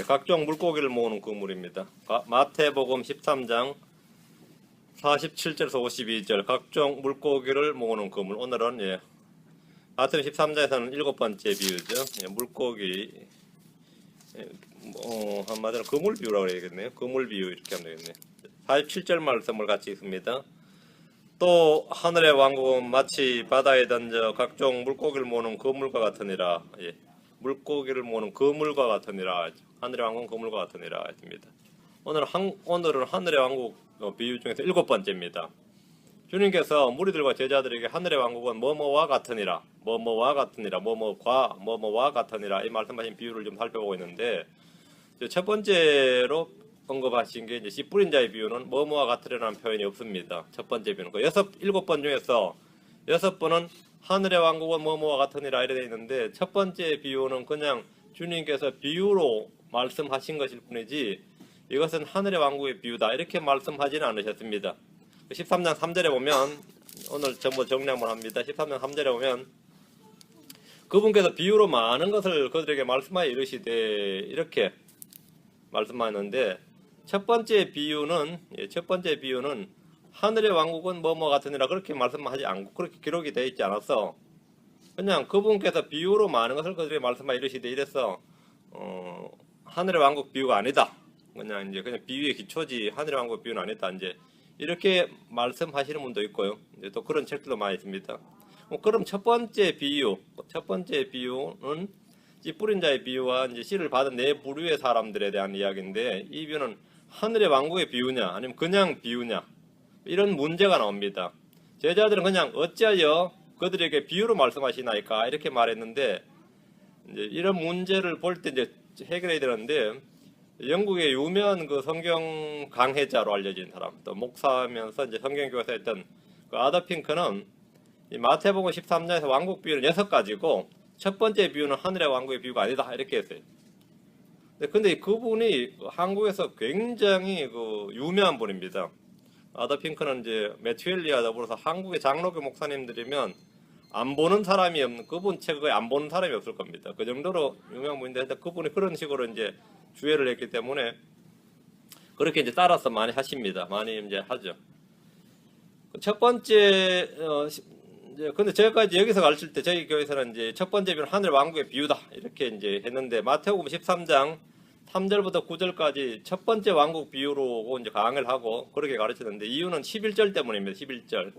각종 물고기를 모으는 그물입니다. 마태복음 13장 47절에서 52절 각종 물고기를 모으는 그물. 오늘은 마태복음 13장에서는 7번째 비유죠. 물고기 한마디로 그물 비유라고 해야겠네요. 그물 비유 이렇게 하면 되겠네요. 47절 말씀을 같이 읽습니다. 또 하늘의 왕국은 마치 바다에 던져 각종 물고기를 모으는 그물과 같으니라. 물고기를 모으는 그물과 같으니라. 하늘의 왕국은 그물과 같으니라 했습니다. 오늘은 하늘의 왕국 비유 중에서 7번째입니다. 주님께서 무리들과 제자들에게 하늘의 왕국은 뭐뭐와 같으니라, 뭐뭐와 같으니라, 뭐뭐와 같으니라 이 말씀하신 비유를 좀 살펴보고 있는데, 첫 번째로 언급하신 게 이제 씨 뿌린 자의 비유는 뭐뭐와 같으리라는 표현이 없습니다. 첫 번째 비유는 그 7번 중에서 6번은 하늘의 왕국은 뭐뭐와 같으니라 이래 되어 있는데, 첫 번째 비유는 그냥 주님께서 비유로 말씀하신 것일 뿐이지 이것은 하늘의 왕국의 비유다 이렇게 말씀하지는 않으셨습니다. 13장 3절에 보면, 오늘 전부 정리 한번 합니다. 13장 3절에 보면 그분께서 비유로 많은 것을 그들에게 말씀하여 이르시되 이렇게 말씀하였는데, 첫 번째 비유는 하늘의 왕국은 뭐뭐 같으니라 그렇게 말씀하지 않고 그렇게 기록이 되어 있지 않아서 그냥 그분께서 비유로 많은 것을 그들에게 말씀하여 이르시되 이래서 하늘의 왕국 비유가 아니다. 그냥 비유의 기초지 하늘의 왕국 비유는 아니다. 이제 이렇게 말씀하시는 분도 있고요. 이제 또 그런 책들도 많이 있습니다. 그럼 첫 번째 비유는 씨 뿌린 자의 비유와 이제 씨를 받은 네 부류의 사람들에 대한 이야기인데, 이 비유는 하늘의 왕국의 비유냐 아니면 그냥 비유냐 이런 문제가 나옵니다. 제자들은 그냥 어찌하여 그들에게 비유로 말씀하시나이까 이렇게 말했는데, 이제 이런 문제를 볼 때 이제 해결해야 되는데, 영국의 유명한 그 성경 강해자로 알려진 사람, 또 목사하면서 이제 성경교사였던 그 아더 핑크는 이 마태복음 13장에서 왕국 비유는 6가지고 첫 번째 비유는 하늘의 왕국의 비유가 아니다 이렇게 했어요. 근데 그분이 한국에서 굉장히 그 유명한 분입니다. 아더 핑크는 이제 매튜엘리와 더불어서 한국의 장로교 목사님들이면 안 보는 사람이 없는, 그분 책을 안 보는 사람이 없을 겁니다. 그 정도로 유명한 분인데, 그분이 그런 식으로 이제 주해를 했기 때문에 그렇게 이제 따라서 많이 하십니다. 많이 이제 하죠. 첫 번째, 근데 제가 이제 여기서 가르칠 때 저희 교회에서는 이제 첫 번째 비유는 하늘 왕국의 비유다 이렇게 이제 했는데, 마태복음 13장 3절부터 9절까지 첫 번째 왕국 비유로 이제 강의를 하고 그렇게 가르쳤는데, 이유는 11절 때문입니다. 11절.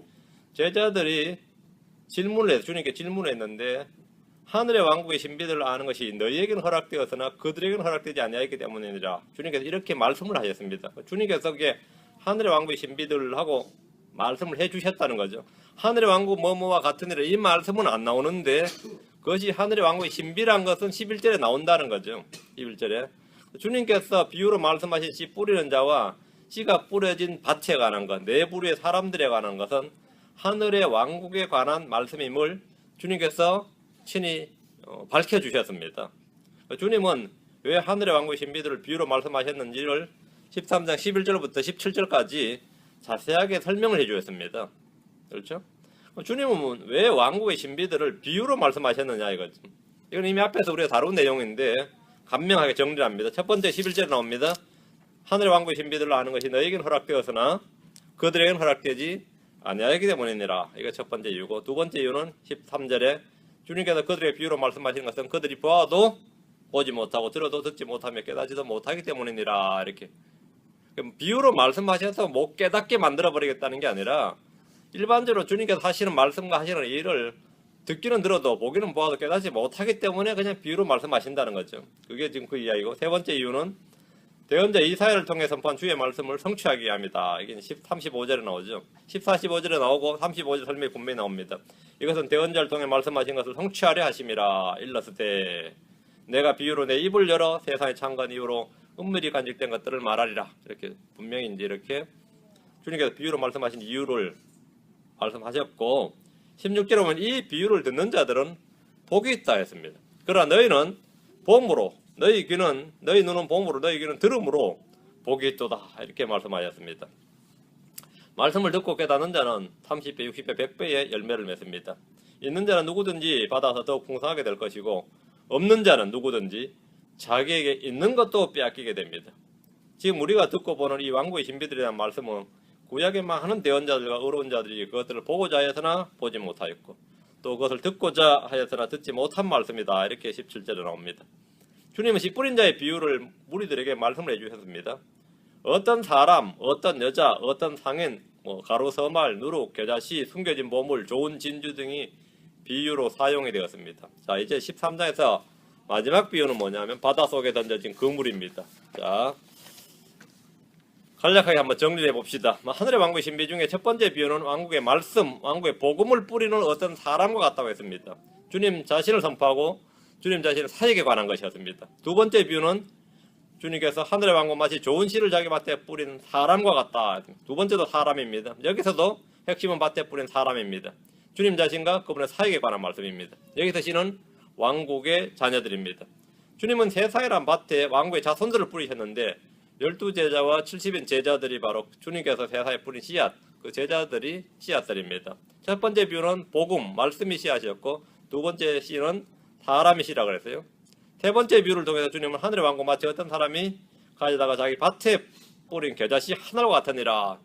제자들이 주님께 질문을 했는데, 하늘의 왕국의 신비들을 아는 것이 너희에게는 허락되었으나 그들에게는 허락되지 아니하였기 때문이니라. 주님께서 이렇게 말씀을 하셨습니다. 주님께서 그게 하늘의 왕국의 신비들을 하고 말씀을 해주셨다는 거죠. 하늘의 왕국 뭐뭐와 같으니라 이 말씀은 안 나오는데, 그것이 하늘의 왕국의 신비란 것은 11절에 나온다는 거죠. 11절에 주님께서 비유로 말씀하신 씨 뿌리는 자와 씨가 뿌려진 밭에 관한 것, 네 부류의 사람들에 관한 것은 하늘의 왕국에 관한 말씀임을 주님께서 친히 밝혀주셨습니다. 주님은 왜 하늘의 왕국의 신비들을 비유로 말씀하셨는지를 13장 11절부터 17절까지 자세하게 설명을 해주셨습니다. 그렇죠? 주님은 왜 왕국의 신비들을 비유로 말씀하셨느냐 이거죠. 이건 이미 앞에서 우리가 다룬 내용인데 간명하게 정리를 합니다. 첫 번째 11절에 나옵니다. 하늘의 왕국의 신비들을 아는 것이 너희에게는 허락되었으나 그들에게는 허락되지 아니하였기 때문이니라. 이거 첫 번째 이유고, 두 번째 이유는 13절에 주님께서 그들의 비유로 말씀하시는 것은 그들이 보아도 보지 못하고 들어도 듣지 못하며 깨닫지도 못하기 때문이니라. 이렇게 비유로 말씀하셔서 못 깨닫게 만들어 버리겠다는 게 아니라, 일반적으로 주님께서 하시는 말씀과 하시는 일을 듣기는 들어도 보기는 보아도 깨닫지 못하기 때문에 그냥 비유로 말씀하신다는 거죠. 그게 지금 그 이야기고, 세 번째 이유는 대언자 이사야를 통해 선포한 주의 말씀을 성취하기 위함이다. 이게 35절에 나오죠. 14, 15절에 나오고 35절 설명이 분명히 나옵니다. 이것은 대언자를 통해 말씀하신 것을 성취하려 하심이라. 일러스되 내가 비유로 내 입을 열어 세상에 창건 이후로 은밀히 간직된 것들을 말하리라. 이렇게 분명히 이제 이렇게 주님께서 비유로 말씀하신 이유를 말씀하셨고, 16절에 보면 이 비유를 듣는 자들은 복이 있다 했습니다. 그러나 너희는 봄으로, 너희 눈은 봄으로, 너희 귀는 들음으로 복이 있도다 이렇게 말씀하셨습니다. 말씀을 듣고 깨닫는 자는 30배, 60배, 100배의 열매를 맺습니다. 있는 자는 누구든지 받아서 더욱 풍성하게 될 것이고, 없는 자는 누구든지 자기에게 있는 것도 빼앗기게 됩니다. 지금 우리가 듣고 보는 이 왕국의 신비들에 대한 말씀은 구약에 많은 대언자들과 의로운 자들이 그것들을 보고자 하였으나 보지 못하였고 또 그것을 듣고자 하였으나 듣지 못한 말씀이다. 이렇게 17절에 나옵니다. 주님은 씨 뿌린 자의 비유를 무리들에게 말씀을 해주셨습니다. 어떤 사람, 어떤 여자, 어떤 상인, 가루, 서말, 누룩, 겨자씨, 숨겨진 보물, 좋은 진주 등이 비유로 사용이 되었습니다. 자, 이제 13장에서 마지막 비유는 뭐냐면 바닷속에 던져진 그물입니다. 자, 간략하게 한번 정리해 봅시다. 하늘의 왕국의 신비 중에 첫 번째 비유는 왕국의 말씀, 왕국의 복음을 뿌리는 어떤 사람과 같다고 했습니다. 주님 자신을 선포하고 주님 자신의 사역에 관한 것이었습니다. 두 번째 비유는 주님께서 하늘의 왕국 마치 좋은 씨를 자기 밭에 뿌린 사람과 같다. 두 번째도 사람입니다. 여기서도 핵심은 밭에 뿌린 사람입니다. 주님 자신과 그분의 사역에 관한 말씀입니다. 여기서 씨는 왕국의 자녀들입니다. 주님은 세상이란 밭에 왕국의 자손들을 뿌리셨는데 12제자와 70인 제자들이 바로 주님께서 세상에 뿌린 씨앗, 그 제자들이 씨앗들입니다. 첫 번째 비유는 복음, 말씀이 씨앗이었고 두 번째 씨는 사람이 씨라고 그랬어요. 세 번째 비유를 통해서 주님은 하늘의 왕국 마치 어떤 사람이 가져다가 자기 밭에 뿌린 겨자씨 하나로 같으니라.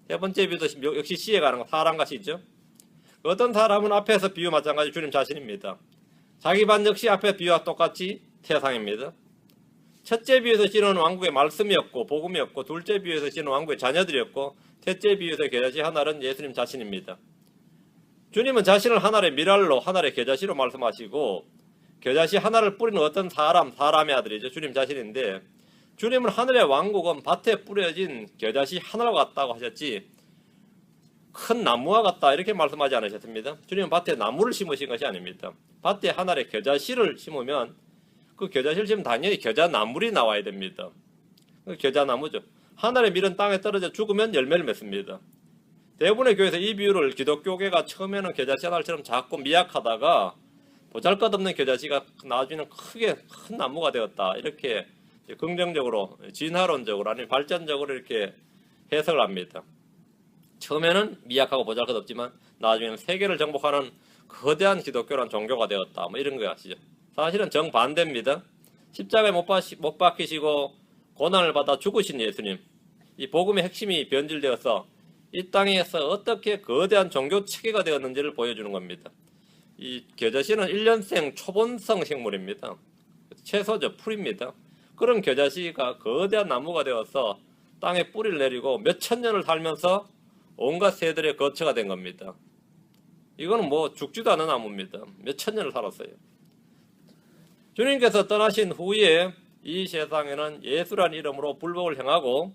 세 번째 비유도 역시 씨에 관한 사람과 씨죠. 어떤 사람은 앞에서 비유 마찬가지 주님 자신입니다. 자기 밭 역시 앞에 비유와 똑같이 세상입니다. 첫째 비유에서 씨는 왕국의 말씀이었고 복음이었고 둘째 비유에서 씨는 왕국의 자녀들이었고 셋째 비유에서 겨자씨 하나는 예수님 자신입니다. 주님은 자신을 하나의 미랄로 하나의 겨자씨로 말씀하시고 겨자씨 하나를 뿌리는 어떤 사람의 아들이죠. 주님 자신인데 주님은 하늘의 왕국은 밭에 뿌려진 겨자씨 하나로 같다고 하셨지 큰 나무와 같다 이렇게 말씀하지 않으셨습니다. 주님은 밭에 나무를 심으신 것이 아닙니다. 밭에 하나의 겨자씨를 심으면 그 겨자씨를 심으면 당연히 겨자나물이 나와야 됩니다. 그 겨자나무죠. 하늘의 밀은 땅에 떨어져 죽으면 열매를 맺습니다. 대부분의 교회에서 이 비유를 기독교계가 처음에는 겨자씨 하나처럼 작고 미약하다가 보잘것없는 겨자씨가 나중에는 크게 큰 나무가 되었다. 이렇게 긍정적으로, 진화론적으로 아니면 발전적으로 이렇게 해석을 합니다. 처음에는 미약하고 보잘것없지만 나중에는 세계를 정복하는 거대한 기독교란 종교가 되었다. 뭐 이런 거 아시죠? 사실은 정반대입니다. 십자가에 못 박히시고 고난을 받아 죽으신 예수님. 이 복음의 핵심이 변질되어서 이 땅에서 어떻게 거대한 종교 체계가 되었는지를 보여주는 겁니다. 이 겨자씨는 1년생 초본성 식물입니다. 채소죠. 풀입니다. 그런 겨자씨가 거대한 나무가 되어서 땅에 뿌리를 내리고 몇천 년을 살면서 온갖 새들의 거처가 된 겁니다. 이거는 뭐 죽지도 않은 나무입니다. 몇천 년을 살았어요. 주님께서 떠나신 후에 이 세상에는 예수란 이름으로 불법을 행하고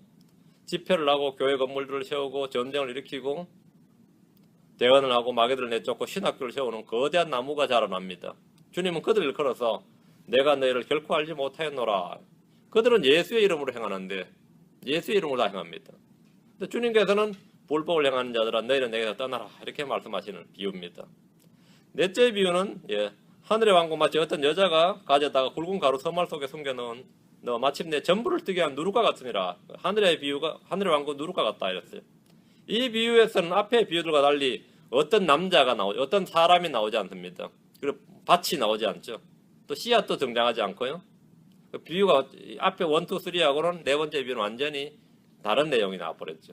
집회를 하고 교회 건물들을 세우고 전쟁을 일으키고 대언을 하고 마귀들을 내쫓고 신학교를 세우는 거대한 나무가 자라납니다. 주님은 그들을 걸어서 내가 너희를 결코 알지 못하였노라. 그들은 예수의 이름으로 행하는데 예수의 이름으로 다 행합니다. 근데 주님께서는 불법을 행하는 자들아 너희는 내게서 떠나라 이렇게 말씀하시는 비유입니다. 넷째 비유는 하늘의 왕국 마치 어떤 여자가 가져다가 굵은 가루 서말 속에 숨겨놓은 너 마침내 전부를 뜨게 한 누룩과 같으니라. 하늘의 왕국 누룩과 같다 이랬어요. 이 비유에서는 앞의 비유들과 달리 어떤 남자가 나오죠. 어떤 사람이 나오지 않습니다. 그리고 밭이 나오지 않죠. 또 씨앗도 등장하지 않고요. 그 비유가 앞에 1, 2, 3하고는 네 번째 비유는 완전히 다른 내용이 나와버렸죠.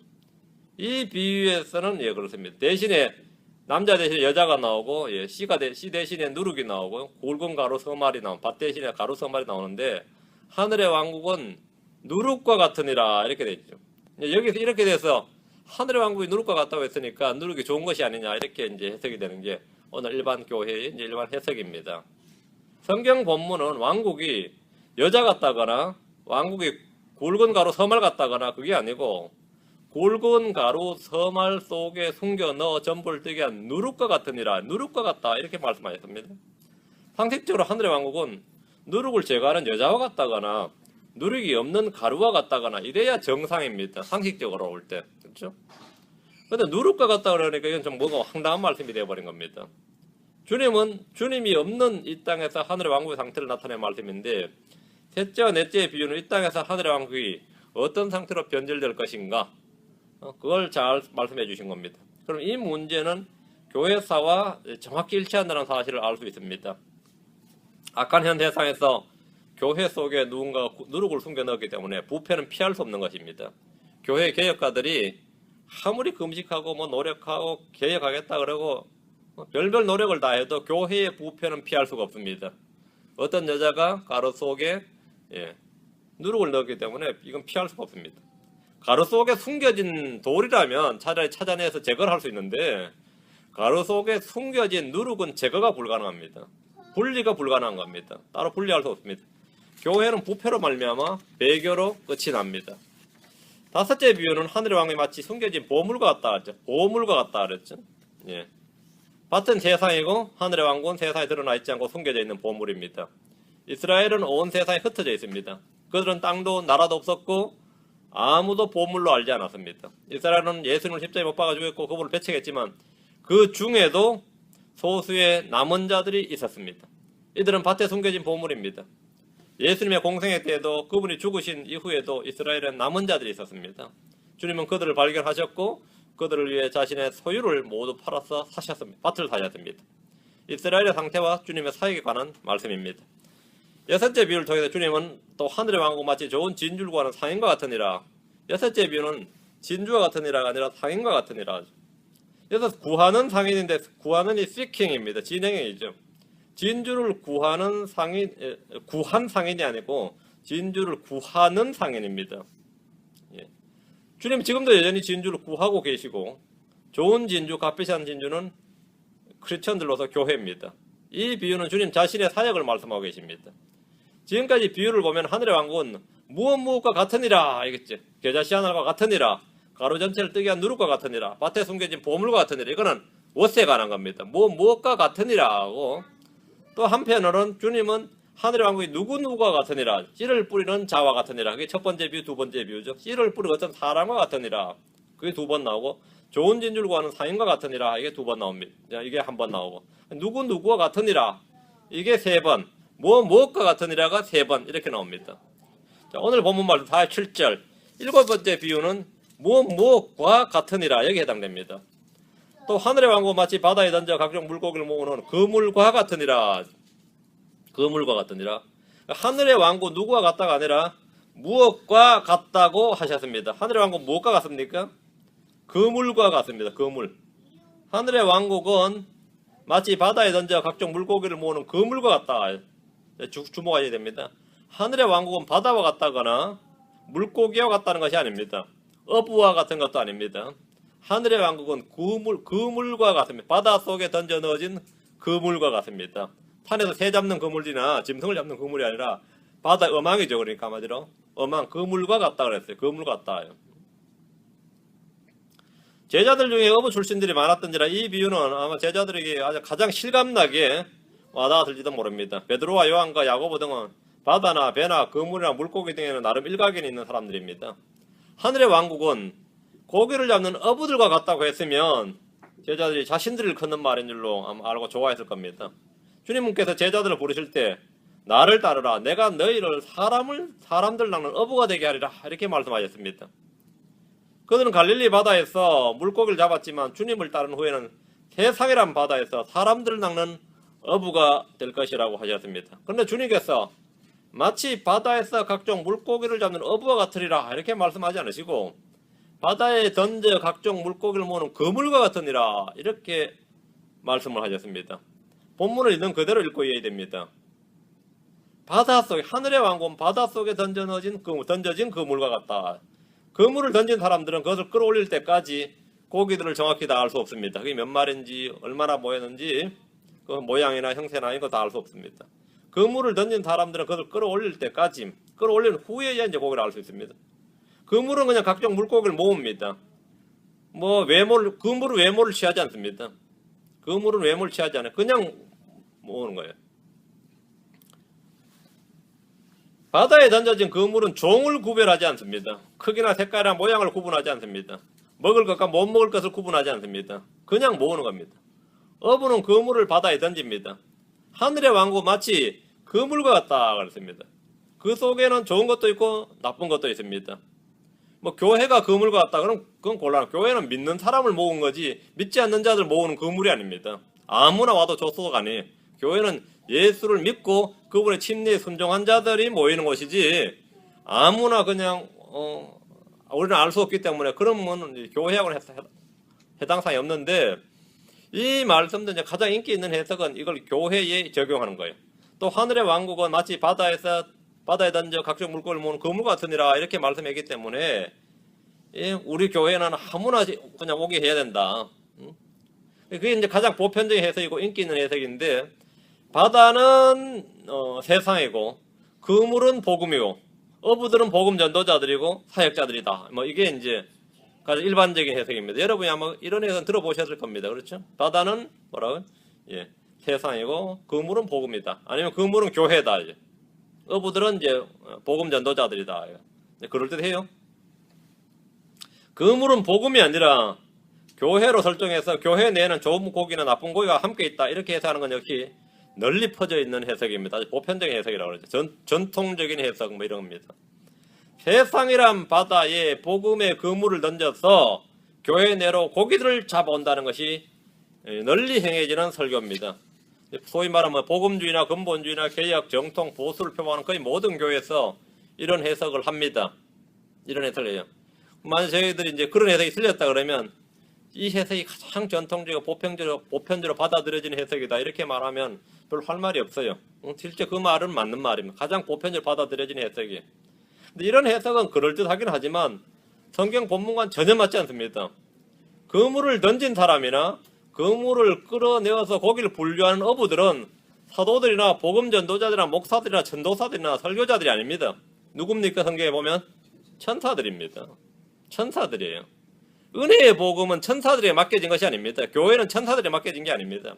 이 비유에서는 그렇습니다. 대신에 남자 대신에 여자가 나오고 씨 대신에 누룩이 나오고 굵은 가루 서말이 나오고 밭 대신에 가루 서말이 나오는데 하늘의 왕국은 누룩과 같으니라 이렇게 되죠. 여기서 이렇게 돼서 하늘의 왕국이 누룩과 같다고 했으니까 누룩이 좋은 것이 아니냐 이렇게 이제 해석이 되는 게 오늘 일반 교회의 이제 일반 해석입니다. 성경 본문은 왕국이 여자 같다거나 왕국이 굵은 가루 서말 같다거나 그게 아니고 굵은 가루 서말 속에 숨겨 넣어 전부를 뜨게 한 누룩과 같으니라 누룩과 같다 이렇게 말씀하셨습니다. 상식적으로 하늘의 왕국은 누룩을 제거하는 여자와 같다거나 누룩이 없는 가루와 같다거나 이래야 정상입니다. 상식적으로 올 때. 그렇죠? 그런데 누룩과 같다 그러니까 이건 좀 뭔가 황당한 말씀이 되어버린 겁니다. 주님이 없는 이 땅에서 하늘의 왕국의 상태를 나타낸 말씀인데 셋째와 넷째의 비유는 이 땅에서 하늘의 왕국이 어떤 상태로 변질될 것인가 그걸 잘 말씀해 주신 겁니다. 그럼 이 문제는 교회사와 정확히 일치한다는 사실을 알 수 있습니다. 악한 현 세상에서 교회 속에 누군가 누룩을 숨겨 넣었기 때문에 부패는 피할 수 없는 것입니다. 교회 개혁가들이 아무리 금식하고 뭐 노력하고 개혁하겠다 그러고 별별 노력을 다 해도 교회의 부패는 피할 수가 없습니다. 어떤 여자가 가루 속에 누룩을 넣었기 때문에 이건 피할 수가 없습니다. 가루 속에 숨겨진 돌이라면 차라리 찾아내서 제거를 할 수 있는데 가루 속에 숨겨진 누룩은 제거가 불가능합니다. 분리가 불가능한 겁니다. 따로 분리할 수 없습니다. 교회는 부패로 말미암아 배교로 끝이 납니다. 다섯째 비유는 하늘의 왕이 마치 숨겨진 보물과 같다 그랬죠. 보물과 같다 그랬죠. 예. 밭은 세상이고 하늘의 왕국은 세상에 드러나 있지 않고 숨겨져 있는 보물입니다. 이스라엘은 온 세상에 흩어져 있습니다. 그들은 땅도 나라도 없었고 아무도 보물로 알지 않았습니다. 이스라엘은 예수님을 십자가에 못 박아 죽였고 그분을 배척했지만 그 중에도 소수의 남은 자들이 있었습니다. 이들은 밭에 숨겨진 보물입니다. 예수님의 공생애 때에도 그분이 죽으신 이후에도 이스라엘엔 남은 자들이 있었습니다. 주님은 그들을 발견하셨고 그들을 위해 자신의 소유를 모두 팔아서 사셨습니다. 밭을 사셨습니다. 이스라엘의 상태와 주님의 사역에 관한 말씀입니다. 여섯째 비유를 통해서 주님은 또 하늘의 왕국 마치 좋은 진주를 구하는 상인과 같으니라. 여섯째 비유는 진주와 같으니라가 아니라 상인과 같으니라. 여기서 구하는 상인인데 구하는 이 seeking입니다. 진행형이죠. 진주를 구한 상인이 아니고 진주를 구하는 상인입니다. 예. 주님 지금도 여전히 진주를 구하고 계시고 좋은 진주, 값비싼 진주는 크리스천들로서 교회입니다. 이 비유는 주님 자신의 사역을 말씀하고 계십니다. 지금까지 비유를 보면 하늘의 왕국은 무엇과 같으니라 알겠지? 겨자씨 하나가 같으니라 가루 전체를 뜨게 한 누룩과 같으니라 밭에 숨겨진 보물과 같으니라 이거는 옷에 관한 겁니다. 무엇과 같으니라 하고 또 한편으로는 주님은 하늘의 왕국이 누구와 같으니라 씨를 뿌리는 자와 같으니라 그게 첫 번째 비유 두 번째 비유죠. 씨를 뿌리는 어떤 사람과 같으니라 그게 두 번 나오고 좋은 진주를 구하는 상인과 같으니라 이게 두 번 나옵니다. 이게 한 번 나오고 누구와 같으니라 이게 세 번 무엇과 같으니라가 세 번 이렇게 나옵니다. 자, 오늘 본문 말씀 47절 일곱 번째 비유는 무엇과 같으니라 여기에 해당됩니다. 또 하늘의 왕국 마치 바다에 던져 각종 물고기를 모으는 그물과 같으니라. 그물과 같으니라. 하늘의 왕국 누구와 같다가 아니라 무엇과 같다고 하셨습니다. 하늘의 왕국 무엇과 같습니까? 그물과 같습니다. 그물. 하늘의 왕국은 마치 바다에 던져 각종 물고기를 모으는 그물과 같다. 주목하셔야 됩니다. 하늘의 왕국은 바다와 같다거나 물고기와 같다는 것이 아닙니다. 어부와 같은 것도 아닙니다. 하늘의 왕국은 그물과 같습니다. 바다 속에 던져 넣어진 그물과 같습니다. 판에서 새 잡는 그물이나 짐승을 잡는 그물이 아니라 바다 어망이죠. 그러니까 한마디로 어망 그물과 같다 그랬어요. 그물 같다. 제자들 중에 어부 출신들이 많았던지라 이 비유는 아마 제자들에게 아주 가장 실감나게 와닿을지도 모릅니다. 베드로와 요한과 야고보 등은 바다나 배나 그물이나 물고기 등에는 나름 일가견이 있는 사람들입니다. 하늘의 왕국은 고기를 잡는 어부들과 같다고 했으면 제자들이 자신들을 걷는 말인 줄로 아마 알고 좋아했을 겁니다. 주님께서 제자들을 부르실 때 나를 따르라 내가 너희를 사람들 낚는 어부가 되게 하리라 이렇게 말씀하셨습니다. 그들은 갈릴리 바다에서 물고기를 잡았지만 주님을 따른 후에는 세상이란 바다에서 사람들을 낚는 어부가 될 것이라고 하셨습니다. 그런데 주님께서 마치 바다에서 각종 물고기를 잡는 어부와 같으리라 이렇게 말씀하지 않으시고 바다에 던져 각종 물고기를 모으는 그물과 같으니라 이렇게 말씀을 하셨습니다. 본문을 있는 그대로 읽고 이해해야 됩니다. 바닷속에 하늘의 왕국은 바닷속에 던져진 그물과 같다. 그물을 던진 사람들은 그것을 끌어올릴 때까지 고기들을 정확히 다 알 수 없습니다. 그게 몇 마리인지 얼마나 모였는지 그 모양이나 형태나 이거 다 알 수 없습니다. 그물을 던진 사람들은 그것을 끌어올릴 때까지 끌어올린 후에야 이제 고기를 알 수 있습니다. 그물은 그냥 각종 물고기를 모읍니다. 그물은 외모를 취하지 않습니다. 그물은 외모를 취하지 않아요. 그냥 모으는 거예요. 바다에 던져진 그물은 종을 구별하지 않습니다. 크기나 색깔이나 모양을 구분하지 않습니다. 먹을 것과 못 먹을 것을 구분하지 않습니다. 그냥 모으는 겁니다. 어부는 그물을 바다에 던집니다. 하늘의 왕국 마치 그물과 같다 그랬습니다. 그 속에는 좋은 것도 있고 나쁜 것도 있습니다. 교회가 그물과 같다 그럼 그건 곤란해요. 교회는 믿는 사람을 모은 거지 믿지 않는 자들 모으는 그물이 아닙니다. 아무나 와도 저 속 안에 교회는 예수를 믿고 그분의 침례에 순종한 자들이 모이는 곳이지 아무나 그냥 우리는 알 수 없기 때문에 그러면 교회하고는 해당 사항이 없는데, 이 말씀도 이제 가장 인기 있는 해석은 이걸 교회에 적용하는 거예요. 또 하늘의 왕국은 마치 바다에 던져 각종 물고기를 모으는 그물 같으니라 이렇게 말씀했기 때문에 우리 교회는 아무나 그냥 오게 해야 된다. 그게 이제 가장 보편적인 해석이고 인기 있는 해석인데, 바다는 세상이고 그물은 복음이고 어부들은 복음 전도자들이고 사역자들이다. 뭐 이게 이제 가장 일반적인 해석입니다. 여러분이 아마 이런 해석 들어보셨을 겁니다. 그렇죠? 바다는 뭐라고? 예, 세상이고 그물은 복음이다. 아니면 그물은 교회다. 이제. 어부들은 이제 복음 전도자들이다. 그럴 듯해요. 그물은 복음이 아니라 교회로 설정해서 교회 내에는 좋은 고기나 나쁜 고기가 함께 있다. 이렇게 해석하는 건 역시 널리 퍼져 있는 해석입니다. 아주 보편적인 해석이라고 그러죠. 전통적인 해석 뭐 이런 겁니다. 세상이란 바다에 복음의 그물을 던져서 교회 내로 고기들을 잡아온다는 것이 널리 행해지는 설교입니다. 소위 말하면 복음주의나 근본주의나 개혁, 정통, 보수를 표방하는 거의 모든 교회에서 이런 해석을 합니다. 이런 해석을 해요. 만약 저희들이 이제 그런 해석이 틀렸다 그러면 이 해석이 가장 전통적이고 보편적으로 받아들여지는 해석이다 이렇게 말하면 별 할 말이 없어요. 실제 그 말은 맞는 말입니다. 가장 보편적으로 받아들여지는 해석이에요. 근데 이런 해석은 그럴듯하긴 하지만 성경 본문과는 전혀 맞지 않습니다. 그물을 던진 사람이나 그물을 끌어내어서 고기를 분류하는 어부들은 사도들이나 복음 전도자들이나 목사들이나 전도사들이나 설교자들이 아닙니다. 누굽니까? 성경에 보면 천사들입니다. 천사들이에요. 은혜의 복음은 천사들에게 맡겨진 것이 아닙니다. 교회는 천사들에게 맡겨진 게 아닙니다.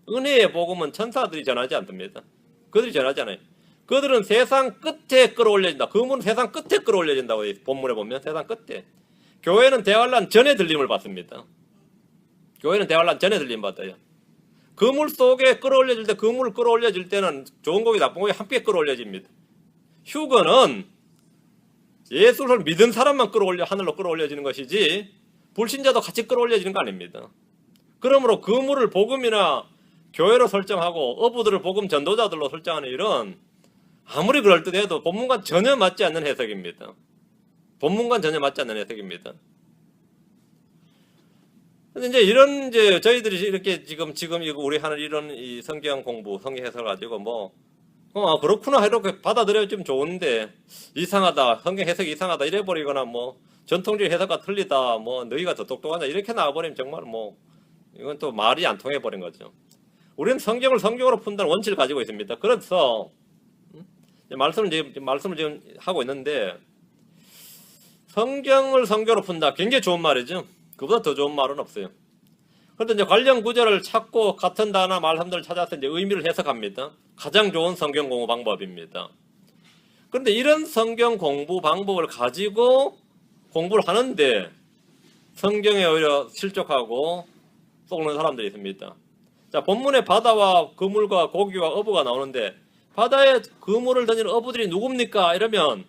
은혜의 복음은 천사들이 전하지 않습니다. 그들이 전하지 않아요. 그들은 세상 끝에 끌어올려진다. 그물은 세상 끝에 끌어올려진다고 본문에 보면 세상 끝에. 교회는 대환란 전에 들림을 받습니다. 교회는 대환란 전에 들림 받아요. 그물 속에 끌어올려질 때, 그물을 끌어올려질 때는 좋은 고기 나쁜 고기 함께 끌어올려집니다. 휴거는 예수를 믿은 사람만 하늘로 끌어올려지는 것이지 불신자도 같이 끌어올려지는 거 아닙니다. 그러므로 그물을 복음이나 교회로 설정하고 어부들을 복음 전도자들로 설정하는 일은 아무리 그럴듯해도 본문과 전혀 맞지 않는 해석입니다. 본문과 전혀 맞지 않는 해석입니다. 근데 이제 저희들이 이렇게 지금 이거 우리 하는 이런 이 성경 공부, 성경 해석을 가지고 그렇구나 이렇게 받아들여지면 좋은데 이상하다, 성경 해석이 이상하다 이래버리거나 전통적인 해석과 틀리다, 너희가 더 똑똑하다 이렇게 나와버리면 정말 이건 또 말이 안 통해버린 거죠. 우리는 성경을 성경으로 푼다는 원칙을 가지고 있습니다. 그래서 말씀을 지금 하고 있는데, 성경을 성경으로 푼다 굉장히 좋은 말이죠. 그보다 더 좋은 말은 없어요. 그런데 이제 관련 구절을 찾고 같은 단어 말씀들을 찾아서 이제 의미를 해석합니다. 가장 좋은 성경 공부 방법입니다. 그런데 이런 성경 공부 방법을 가지고 공부를 하는데 성경에 오히려 실족하고 속는 사람들이 있습니다. 자, 본문에 바다와 그물과 고기와 어부가 나오는데 바다에 그물을 던지는 어부들이 누굽니까? 이러면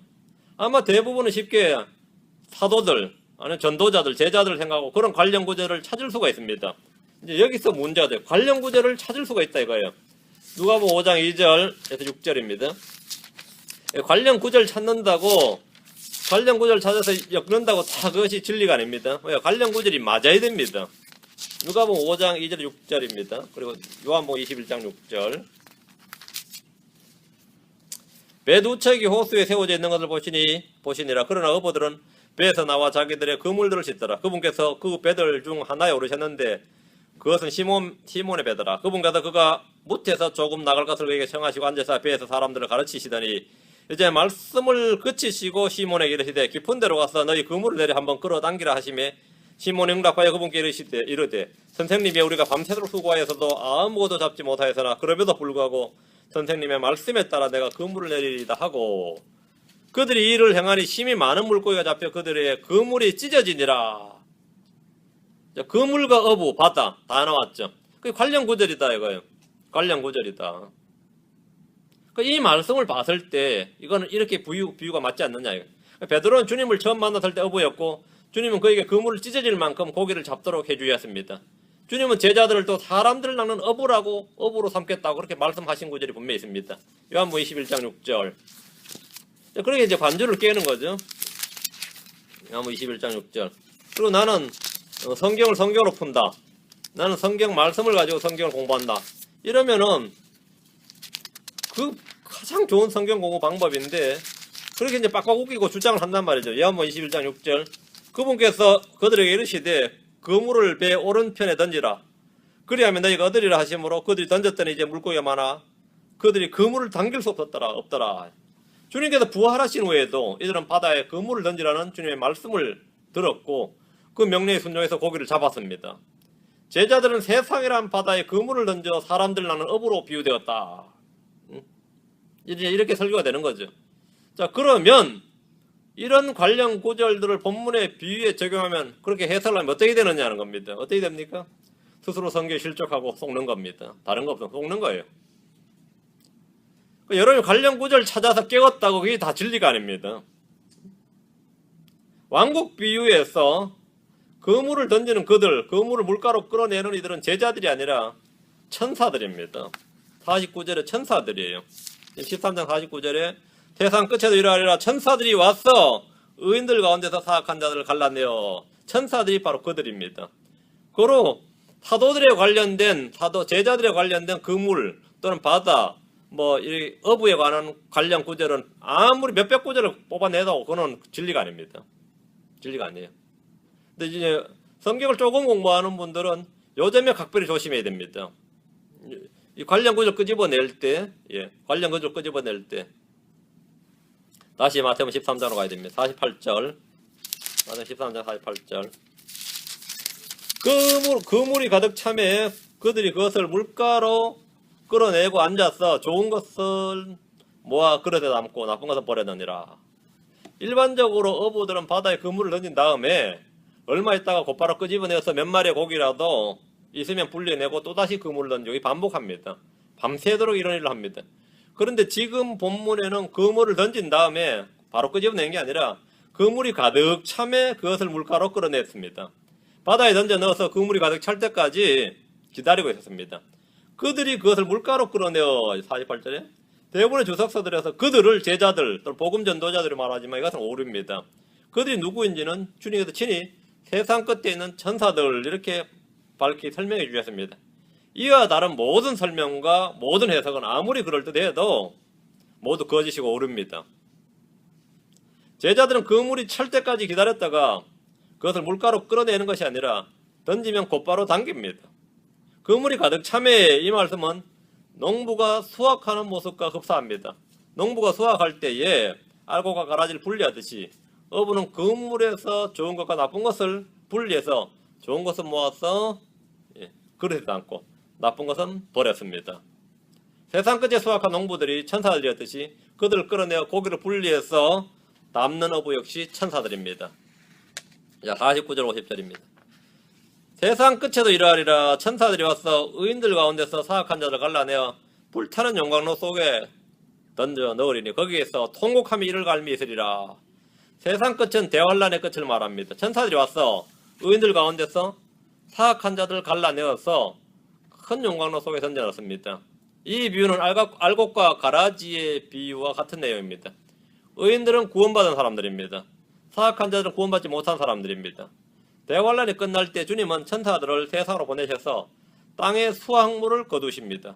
아마 대부분은 쉽게 사도들, 아니면 전도자들, 제자들을 생각하고 그런 관련 구절을 찾을 수가 있습니다. 이제 여기서 문제가 돼요. 관련 구절을 찾을 수가 있다 이거예요. 누가복음 5장 2절에서 6절입니다. 관련 구절 찾는다고 관련 구절 찾아서 엮는다고 다 그것이 진리가 아닙니다. 관련 구절이 맞아야 됩니다. 누가복음 5장 2절 6절입니다. 그리고 요한복음 21장 6절. 배 두 척이 호수에 세워져 있는 것을 보시니라. 그러나 어부들은 배에서 나와 자기들의 그물들을 싣더라. 그분께서 그 배들 중 하나에 오르셨는데 그것은 시몬의 배더라. 그분께서 그가 무태에서 조금 나갈 것을 그에게 청하시고 앉아서 배에서 사람들을 가르치시더니 이제 말씀을 그치시고 시몬에게 이르시되 깊은 데로 가서 너희 그물을 내려 한번 끌어당기라 하시매 시몬이 응답하여 그분께 이르되 선생님이 우리가 밤새도록 수고하여서도 아무것도 잡지 못하였으나 그럼에도 불구하고 선생님의 말씀에 따라 내가 그물을 내리리다 하고 그들이 이 일을 행하니 심히 많은 물고기가 잡혀 그들의 그물이 찢어지니라. 그물과 어부, 바다 다 나왔죠. 그게 관련 구절이다 이거예요. 관련 구절이다. 이 말씀을 봤을 때 이거는 이렇게 비유가 맞지 않느냐 이거. 베드로는 주님을 처음 만났을 때 어부였고 주님은 그에게 그물을 찢어질 만큼 고기를 잡도록 해주셨습니다. 주님은 제자들을 또 사람들을 낚는 어부라고 어부로 삼겠다고 그렇게 말씀하신 구절이 분명히 있습니다. 요한복음 21장 6절. 그렇게 이제 관주를 깨는 거죠. 요한복음 21장 6절. 그리고 나는 성경을 성경으로 푼다. 나는 성경 말씀을 가지고 성경을 공부한다. 이러면은 그 가장 좋은 성경 공부 방법인데 그렇게 이제 빡빡 웃기고 주장을 한단 말이죠. 요한복음 21장 6절. 그분께서 그들에게 이르시되 그물을 배 오른편에 던지라. 그리하면 너희가 얻으리라 하심으로 그들이 던졌더니 이제 물고기가 많아 그들이 그물을 당길 수 없더라. 주님께서 부활하신 후에도 이들은 바다에 그물을 던지라는 주님의 말씀을 들었고 그 명령에 순종해서 고기를 잡았습니다. 제자들은 세상이란 바다에 그물을 던져 사람들 낚는 어부로 비유되었다. 이렇게 설교가 되는 거죠. 자, 그러면 이런 관련 구절들을 본문의 비유에 적용하면 그렇게 해석하면 어떻게 되느냐는 겁니다. 어떻게 됩니까? 스스로 성경에 실족하고 속는 겁니다. 다른 거 없어. 속는 거예요. 여러분이 관련 구절 찾아서 깨웠다고 그게 다 진리가 아닙니다. 왕국 비유에서 그물을 던지는 그들, 그물을 물가로 끌어내는 이들은 제자들이 아니라 천사들입니다. 49절에 천사들이에요. 13장 49절에 세상 끝에도 이러하리라 천사들이 와서 의인들 가운데서 사악한 자들을 갈라내어 천사들이 바로 그들입니다. 그로 사도들에 관련된 제자들에 관련된 그물 또는 바다 이 어부에 관한 관련 구절은 아무리 몇백 구절을 뽑아내도 그건 진리가 아닙니다. 진리가 아니에요. 근데 이제 성경을 조금 공부하는 분들은 요점에 각별히 조심해야 됩니다. 이 관련 구절 끄집어낼 때, 관련 구절 끄집어낼 때 다시 마태복음 13장으로 가야 됩니다. 48절. 마태복음 13장 48절. 그물이 가득 차매 그들이 그것을 물가로 끌어내고 앉아서 좋은 것을 모아 그릇에 담고 나쁜 것을 버려느니라. 일반적으로 어부들은 바다에 그물을 던진 다음에 얼마 있다가 곧바로 끄집어내서 몇 마리의 고기라도 있으면 분리해내고 또다시 그물을 던지고 반복합니다. 밤새도록 이런 일을 합니다. 그런데 지금 본문에는 그물을 던진 다음에 바로 끄집어낸 게 아니라 그물이 가득 차매 그것을 물가로 끌어냈습니다. 바다에 던져 넣어서 그물이 가득 찰 때까지 기다리고 있었습니다. 그들이 그것을 물가로 끌어내어 48절에 대부분의 주석서들에서 그들을 제자들 또는 복음 전도자들이 말하지만 이것은 오류입니다. 그들이 누구인지는 주님께서 친히 세상 끝에 있는 천사들 이렇게 밝히 설명해 주셨습니다. 이와 다른 모든 설명과 모든 해석은 아무리 그럴듯해도 모두 거짓이고 오릅니다. 제자들은 그물이 찰 때까지 기다렸다가 그것을 물가로 끌어내는 것이 아니라 던지면 곧바로 당깁니다. 그물이 가득 차매 이 말씀은 농부가 수확하는 모습과 흡사합니다. 농부가 수확할 때에 알곡과 가라지를 분리하듯이 어부는 그물에서 좋은 것과 나쁜 것을 분리해서 좋은 것을 모아서 그릇에 담고 나쁜 것은 버렸습니다. 세상 끝에 수확한 농부들이 천사들이었듯이 그들을 끌어내어 고기를 분리해서 담는 어부 역시 천사들입니다. 자, 49절 50절입니다. 세상 끝에도 이러하리라 천사들이 와서 의인들 가운데서 사악한 자를 갈라내어 불타는 용광로 속에 던져 넣으리니 거기에서 통곡함이 이를 갈미 있으리라. 세상 끝은 대환란의 끝을 말합니다. 천사들이 와서 의인들 가운데서 사악한 자들을 갈라내어서 큰 용광로 속에 던져 넣습니다. 이 비유는 알곡과 가라지의 비유와 같은 내용입니다. 의인들은 구원받은 사람들입니다. 사악한 자들은 구원받지 못한 사람들입니다. 대환란이 끝날 때 주님은 천사들을 세상으로 보내셔서 땅의 수확물을 거두십니다.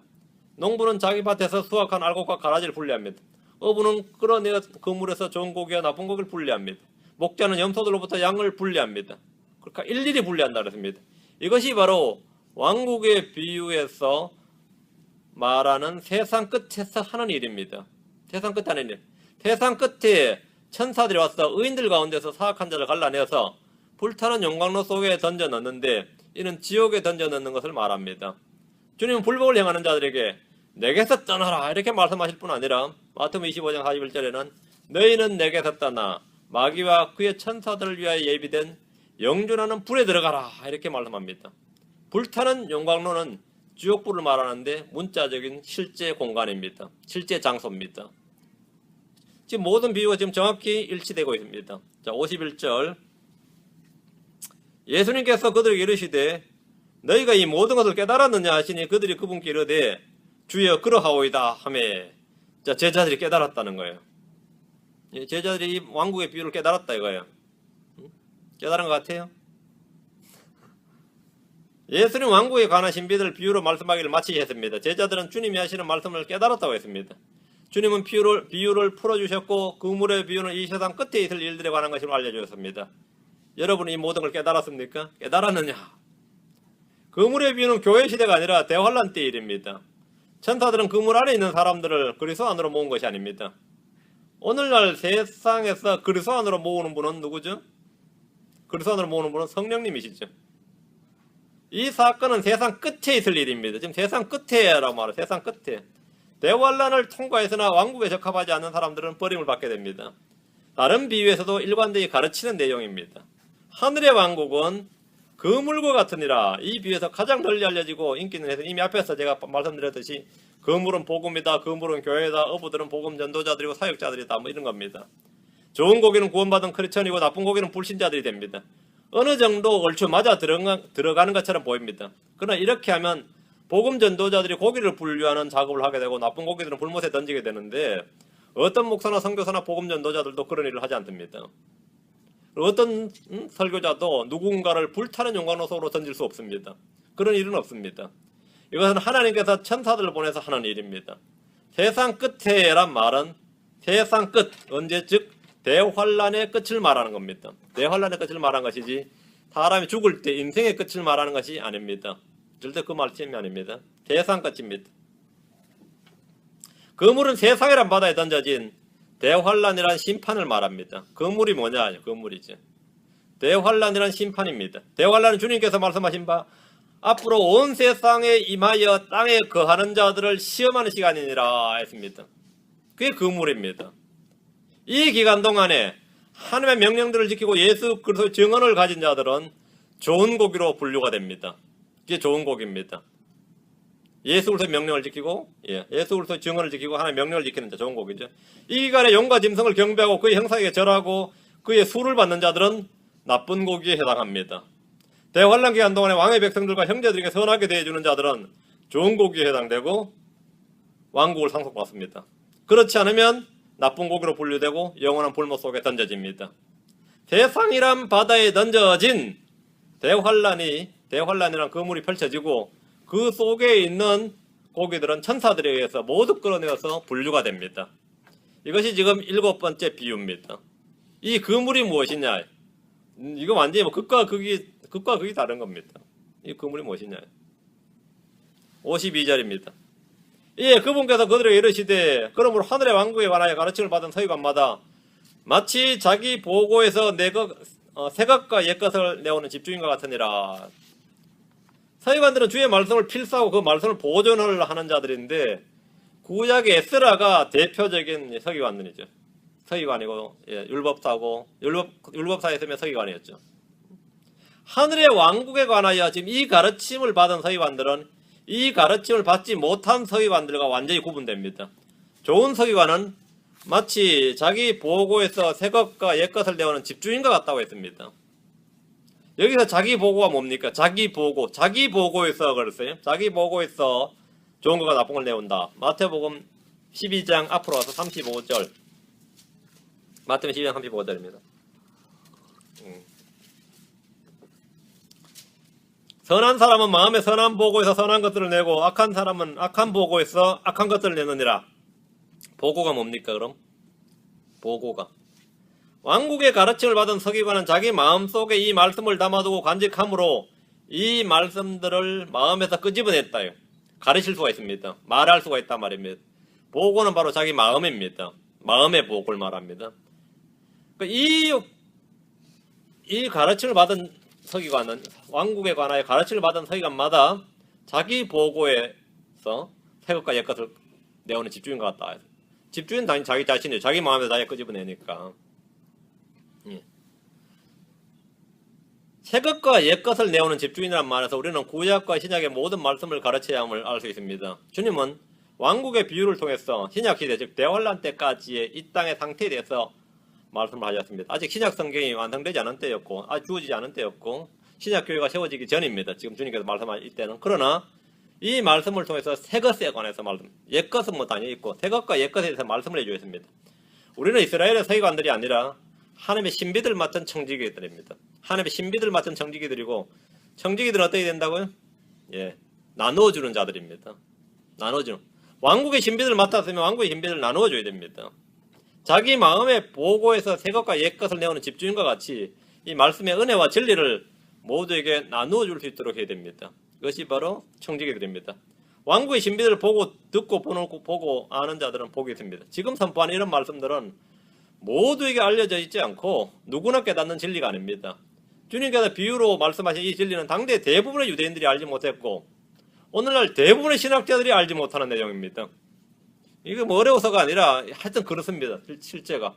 농부는 자기 밭에서 수확한 알곡과 가라지를 분리합니다. 어부는 끌어내어 그물에서 좋은 고기와 나쁜 고기를 분리합니다. 목자는 염소들로부터 양을 분리합니다. 그러니까 일일이 분리한다 그랬습니다. 이것이 바로 왕국의 비유에서 말하는 세상 끝에서 하는 일입니다. 세상 끝에 하는 일. 세상 끝에 천사들이 와서 의인들 가운데서 사악한 자를 갈라내어서 불타는 용광로 속에 던져 넣는데 이는 지옥에 던져 넣는 것을 말합니다. 주님은 불법을 행하는 자들에게 내게서 떠나라 이렇게 말씀하실 뿐 아니라 마태복음 25장 41절에는 너희는 내게서 떠나 마귀와 그의 천사들을 위하여 예비된 영존하는 불에 들어가라 이렇게 말씀합니다. 불타는 용광로는 지옥불을 말하는데 문자적인 실제 공간입니다. 실제 장소입니다. 지금 모든 비유가 지금 정확히 일치되고 있습니다. 자, 51절 예수님께서 그들에게 이르시되 너희가 이 모든 것을 깨달았느냐 하시니 그들이 그분께 이르되 주여 그러하오이다 하며 자, 제자들이 깨달았다는 거예요. 제자들이 이 왕국의 비유를 깨달았다 이거예요. 깨달은 것 같아요? 예수님 왕국에 관한 신비들을 비유로 말씀하기를 마치 했습니다. 제자들은 주님이 하시는 말씀을 깨달았다고 했습니다. 주님은 비유를 풀어주셨고 그물의 비유는 이 세상 끝에 있을 일들에 관한 것으로 알려주셨습니다. 여러분이 이 모든 걸 깨달았습니까? 깨달았느냐? 그물의 비유는 교회 시대가 아니라 대환란 때 일입니다. 천사들은 그물 안에 있는 사람들을 그리스도 안으로 모은 것이 아닙니다. 오늘날 세상에서 그리스도 안으로 모으는 분은 누구죠? 그리스도 안으로 모으는 분은 성령님이시죠. 이 사건은 세상 끝에 있을 일입니다. 지금 세상 끝에라고 말해요. 세상 끝에. 대환란을 통과해서나 왕국에 적합하지 않는 사람들은 버림을 받게 됩니다. 다른 비유에서도 일관되게 가르치는 내용입니다. 하늘의 왕국은 그물과 같으니라. 이 비유에서 가장 널리 알려지고 인기 있는 해서 이미 앞에서 제가 말씀드렸듯이 그물은 복음이다. 그물은 교회다. 어부들은 복음 전도자들이고 사역자들이다. 뭐 이런 겁니다. 좋은 고기는 구원받은 크리스천이고 나쁜 고기는 불신자들이 됩니다. 어느 정도 얼추 맞아 들어가는 것처럼 보입니다. 그러나 이렇게 하면 복음 전도자들이 고기를 분류하는 작업을 하게 되고 나쁜 고기들은 불못에 던지게 되는데 어떤 목사나 선교사나 복음 전도자들도 그런 일을 하지 않습니다. 어떤 설교자도 누군가를 불타는 용광로속으로 던질 수 없습니다. 그런 일은 없습니다. 이것은 하나님께서 천사들을 보내서 하는 일입니다. 세상 끝에란 말은 세상 끝, 언제 즉 대환란의 끝을 말하는 겁니다. 대환란의 끝을 말하는 것이지 사람이 죽을 때 인생의 끝을 말하는 것이 아닙니다. 절대 그 말씀이 아닙니다. 세상 끝입니다. 그물은 세상이란 바다에 던져진 대환란이란 심판을 말합니다. 그물이 뭐냐? 그물이죠. 대환란이란 심판입니다. 대환란은 주님께서 말씀하신 바 앞으로 온 세상에 임하여 땅에 거하는 자들을 시험하는 시간이니라 했습니다. 그게 그물입니다. 이 기간 동안에 하나님의 명령들을 지키고 예수 그리스도의 증언을 가진 자들은 좋은 고기로 분류가 됩니다. 이게 좋은 고기입니다. 예수 그리스도의 명령을 지키고 예수 그리스도의 증언을 지키고 하나님의 명령을 지키는 자 좋은 고기죠. 이 기간에 용과 짐승을 경배하고 그의 형상에게 절하고 그의 수를 받는 자들은 나쁜 고기에 해당합니다. 대환란 기간 동안에 왕의 백성들과 형제들에게 선하게 대해주는 자들은 좋은 고기에 해당되고 왕국을 상속받습니다. 그렇지 않으면 나쁜 고기로 분류되고 영원한 불못 속에 던져집니다. 세상이란 바다에 던져진 대환란이란 그물이 펼쳐지고 그 속에 있는 고기들은 천사들에 의해서 모두 끌어내어서 분류가 됩니다. 이것이 지금 7번째 비유입니다. 이 그물이 무엇이냐? 이거 완전히 뭐 극과 극이 다른 겁니다. 이 그물이 무엇이냐? 52절입니다. 예, 그분께서 그들에게 이르시되 그러므로 하늘의 왕국에 관하여 가르침을 받은 서기관마다 마치 자기 보고에서 새 것과 옛 것을 내오는 집주인과 같으니라. 서기관들은 주의 말씀을 필사하고 그 말씀을 보존을 하는 자들인데 구약의 에스라가 대표적인 서기관들이죠. 서기관이고 율법사고 율법사에 있으면 서기관이었죠. 하늘의 왕국에 관하여 지금 이 가르침을 받은 서기관들은 이 가르침을 받지 못한 서기관들과 완전히 구분됩니다. 좋은 서기관은 마치 자기 보고에서 새 것과 옛 것을 내오는 집주인과 같다고 했습니다. 여기서 자기 보고가 뭡니까? 자기 보고에서 그랬어요. 자기 보고에서 좋은 것과 나쁜 걸 내온다. 마태복음 12장 앞으로 와서 35절. 마태복음 12장 35절입니다. 선한 사람은 마음에 선한 보고에서 선한 것들을 내고 악한 사람은 악한 보고에서 악한 것들을 내느니라. 보고가 뭡니까 그럼? 보고가. 왕국의 가르침을 받은 서기관은 자기 마음속에 이 말씀을 담아두고 간직함으로 이 말씀들을 마음에서 끄집어냈다요. 가르칠 수가 있습니다. 말할 수가 있단 말입니다. 보고는 바로 자기 마음입니다. 마음의 보고를 말합니다. 이 가르침을 받은 서기관은 왕국에 관하여 가르침을 받은 서기관마다 자기 보고에서 새 것과 옛 것을 내오는 집주인과 같다. 집주인은 당연히 자기 자신이에요. 자기 마음에서 자기가 끄집어내니까. 새 것과 옛 것을 내오는 집주인이란 말에서 우리는 구약과 신약의 모든 말씀을 가르쳐야 함을 알 수 있습니다. 주님은 왕국의 비유를 통해서 신약시대 즉 대환란 때까지의 이 땅의 상태에 대해서 말씀을 하셨습니다. 아직 신약 성경이 완성되지 않은 때였고 주어지지 않은 때였고 신약교회가 세워지기 전입니다. 지금 주님께서 말씀하실 때는. 그러나 이 말씀을 통해서 새 것에 관해서 말씀, 옛 것은 뭐 당연히 있고 새 것과 옛 것에 대해서 말씀을 해주고 있습니다. 우리는 이스라엘의 서기관들이 아니라 하나님의 신비들 맡은 청지기들입니다. 하나님의 신비들 맡은 청지기들이고, 청지기들은 어떻게 된다고요? 예, 나누어주는 자들입니다. 나누어주는. 왕국의 신비들을 맡았으면 왕국의 신비들을 나누어줘야 됩니다. 자기 마음의 보고에서 새 것과 옛 것을 내오는 집주인과 같이 이 말씀의 은혜와 진리를 모두에게 나누어 줄 수 있도록 해야 됩니다. 그것이 바로 청지기들입니다. 왕국의 신비들을 보고 듣고 보고 아는 자들은 복이 있습니다. 지금 선포하는 이런 말씀들은 모두에게 알려져 있지 않고 누구나 깨닫는 진리가 아닙니다. 주님께서 비유로 말씀하신 이 진리는 당대 대부분의 유대인들이 알지 못했고 오늘날 대부분의 신학자들이 알지 못하는 내용입니다. 이게 뭐 어려워서가 아니라 하여튼 그렇습니다. 실제가.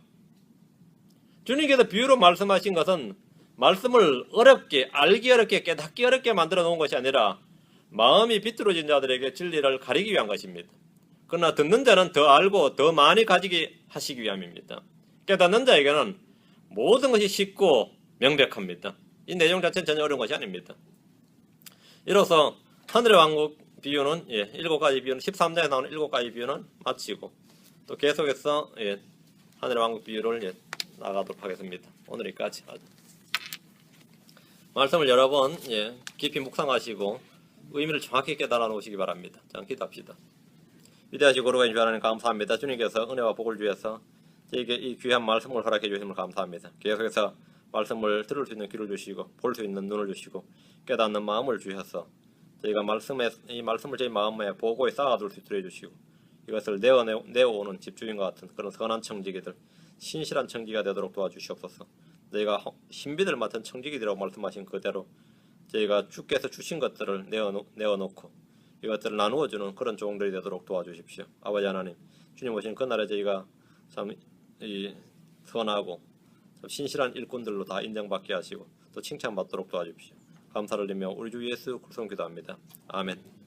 주님께서 비유로 말씀하신 것은 말씀을 어렵게, 알기 어렵게, 깨닫기 어렵게 만들어 놓은 것이 아니라 마음이 비뚤어진 자들에게 진리를 가리기 위한 것입니다. 그러나 듣는 자는 더 알고 더 많이 가지게 하시기 위함입니다. 깨닫는 자에게는 모든 것이 쉽고 명백합니다. 이 내용 자체는 전혀 어려운 것이 아닙니다. 이로써 하늘의 왕국 비유는 7가지 비유는 13장에 나오는 7가지 비유는 마치고 또 계속해서 하늘의 왕국 비유를 나가도록 하겠습니다. 오늘 여기까지. 말씀을 여러 번 깊이 묵상하시고 의미를 정확히 깨달아 놓으시기 바랍니다. 자, 기도합시다. 위대하시고 거룩하신 주 하나님 감사합니다. 주님께서 은혜와 복을 주셔서 저에게 이 귀한 말씀을 허락해 주심을 감사합니다. 계속해서 말씀을 들을 수 있는 귀를 주시고 볼 수 있는 눈을 주시고 깨닫는 마음을 주셔서 저희가 이 말씀을 저희 마음에 보고에 쌓아둘 수 있도록 해주시고 이것을 내어오는 집주인과 같은 그런 선한 청지기들, 신실한 청지기가 되도록 도와주시옵소서. 저희가 신비들 맡은 청지기들이라고 말씀하신 그대로 저희가 주께서 주신 것들을 내어놓고 이것들을 나누어주는 그런 종들이 되도록 도와주십시오. 아버지 하나님, 주님 오신 그날에 저희가 참 선하고 참 신실한 일꾼들로 다 인정받게 하시고 또 칭찬받도록 도와주십시오. 감사를 드리며 우리 주 예수 그리스도 기도합니다. 아멘.